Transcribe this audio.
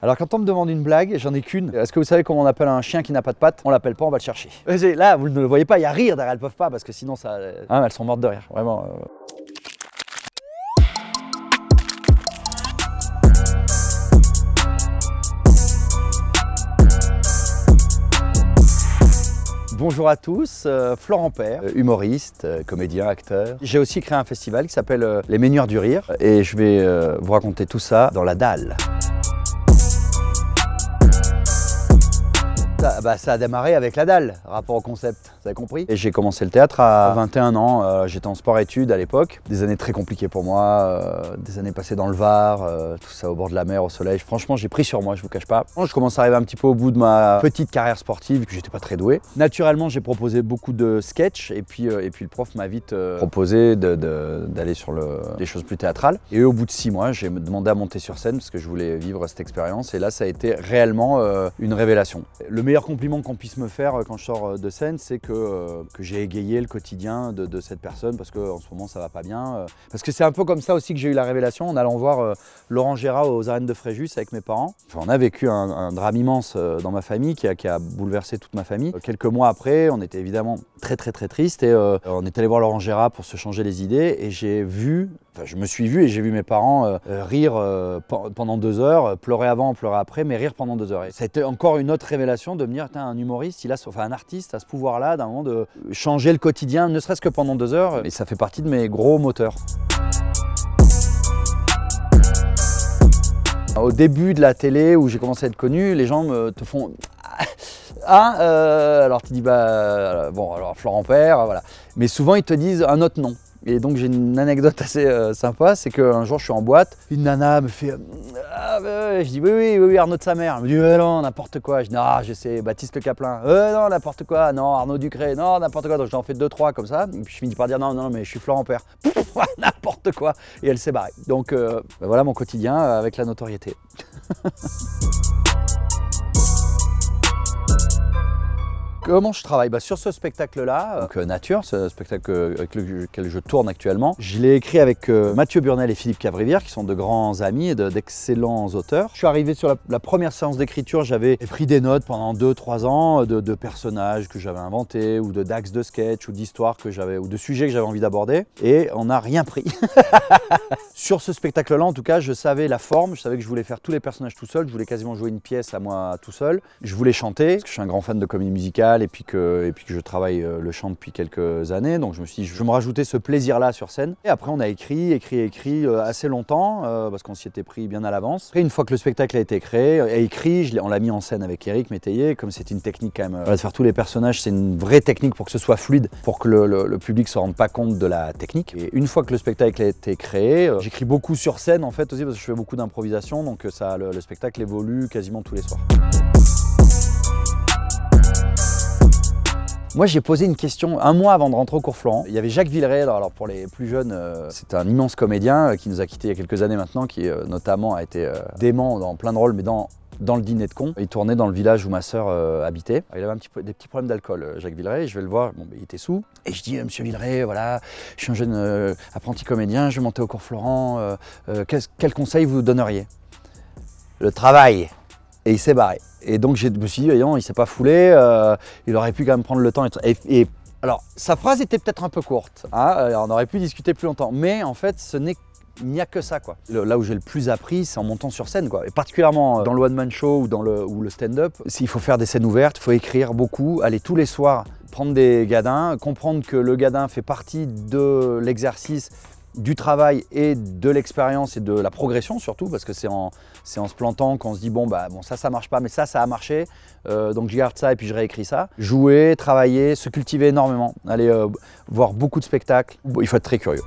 Alors quand on me demande une blague, j'en ai qu'une. Est-ce que vous savez comment on appelle un chien qui n'a pas de pattes? On l'appelle pas, on va le chercher. Là, vous ne le voyez pas, il y a rire derrière, elles peuvent pas parce que sinon ça... Hein, elles sont mortes de rire, vraiment. Bonjour à tous, Florent Père, humoriste, comédien, acteur. J'ai aussi créé un festival qui s'appelle Les Meilleurs du Rire et je vais vous raconter tout ça dans la dalle. Ça a démarré avec la dalle, rapport au concept, vous avez compris? Et j'ai commencé le théâtre à 21 ans, j'étais en sport-études à l'époque. Des années très compliquées pour moi, des années passées dans le Var, tout ça au bord de la mer, au soleil. Franchement, j'ai pris sur moi, je vous cache pas. Je commence à arriver un petit peu au bout de ma petite carrière sportive, que j'étais pas très doué. Naturellement, j'ai proposé beaucoup de sketchs et puis le prof m'a vite proposé d'aller sur des choses plus théâtrales. Et au bout de 6 mois, j'ai demandé à monter sur scène parce que je voulais vivre cette expérience. Et là, ça a été réellement une révélation. Le meilleur compliment qu'on puisse me faire quand je sors de scène, c'est que j'ai égayé le quotidien de cette personne parce qu'en ce moment ça va pas bien. Parce que c'est un peu comme ça aussi que j'ai eu la révélation en allant voir Laurent Gérard aux arènes de Fréjus avec mes parents. Enfin, on a vécu un drame immense dans ma famille qui a bouleversé toute ma famille. Quelques mois après, on était évidemment très triste et on est allé voir Laurent Gérard pour se changer les idées et je me suis vu et j'ai vu mes parents rire pendant 2 heures, pleurer avant, pleurer après, mais rire pendant 2 heures. Et ça a été encore une autre révélation de me dire, un humoriste, un artiste a ce pouvoir-là d'un moment de changer le quotidien, ne serait-ce que pendant 2 heures. Et ça fait partie de mes gros moteurs. Au début de la télé où j'ai commencé à être connu, les gens te font... alors tu dis alors Florent Père, voilà. Mais souvent ils te disent un autre nom. Et donc j'ai une anecdote assez sympa, c'est qu'un jour je suis en boîte, une nana me fait je dis oui Arnaud de sa mère. Elle me dit non n'importe quoi. Je dis non je sais Baptiste Le Caplin. Non n'importe quoi, non Arnaud Ducré, non n'importe quoi. Donc j'en fais 2-3 comme ça. Et puis je finis par dire non mais je suis Florent Père. N'importe quoi. Et elle s'est barrée. Donc voilà mon quotidien avec la notoriété. Comment je travaille? Sur ce spectacle-là, Nature, ce spectacle avec lequel je tourne actuellement, je l'ai écrit avec Mathieu Burnel et Philippe Cavrivière, qui sont de grands amis et d'excellents auteurs. Je suis arrivé sur la première séance d'écriture, j'avais pris des notes pendant 2-3 ans de personnages que j'avais inventés, ou d'axes de sketch, ou d'histoires ou de sujets que j'avais envie d'aborder, et on n'a rien pris. Sur ce spectacle-là, en tout cas, je savais la forme, je savais que je voulais faire tous les personnages tout seul, je voulais quasiment jouer une pièce à moi tout seul. Je voulais chanter, parce que je suis un grand fan de comédie musicale, et puis que je travaille le chant depuis quelques années, donc je me suis dit, je vais me rajouter ce plaisir-là sur scène. Et après, on a écrit assez longtemps, parce qu'on s'y était pris bien à l'avance. Après, une fois que le spectacle a été créé et écrit, on l'a mis en scène avec Éric Métayer, comme c'est une technique quand même, de faire tous les personnages, c'est une vraie technique pour que ce soit fluide, pour que le public ne se rende pas compte de la technique. Et une fois que le spectacle a été créé, j'écris beaucoup sur scène en fait aussi, parce que je fais beaucoup d'improvisation, donc le spectacle évolue quasiment tous les soirs. Moi, j'ai posé une question 1 mois avant de rentrer au cours Florent. Il y avait Jacques Villeray, alors pour les plus jeunes, c'est un immense comédien qui nous a quittés il y a quelques années maintenant, qui notamment a été dément dans plein de rôles, mais dans le dîner de con. Il tournait dans le village où ma sœur habitait. Il avait des petits problèmes d'alcool, Jacques Villeray. Je vais le voir, il était sous. Et je dis, monsieur Villeray, voilà, je suis un jeune apprenti comédien, je vais monter au cours Florent. Quel conseil vous donneriez? Le travail. Et il s'est barré. Et donc je me suis dit, voyons, il s'est pas foulé, il aurait pu quand même prendre le temps. Et alors, sa phrase était peut-être un peu courte, hein, on aurait pu discuter plus longtemps. Mais en fait, il n'y a que ça, quoi. Là où j'ai le plus appris, c'est en montant sur scène, quoi. Et particulièrement dans le one-man show ou le stand-up, il faut faire des scènes ouvertes, il faut écrire beaucoup, aller tous les soirs, prendre des gadins, comprendre que le gadin fait partie de l'exercice, du travail et de l'expérience et de la progression surtout, parce que c'est en se plantant qu'on se dit bon ça marche pas, mais ça a marché, donc je garde ça et puis je réécris ça. Jouer, travailler, se cultiver énormément, aller voir beaucoup de spectacles, il faut être très curieux.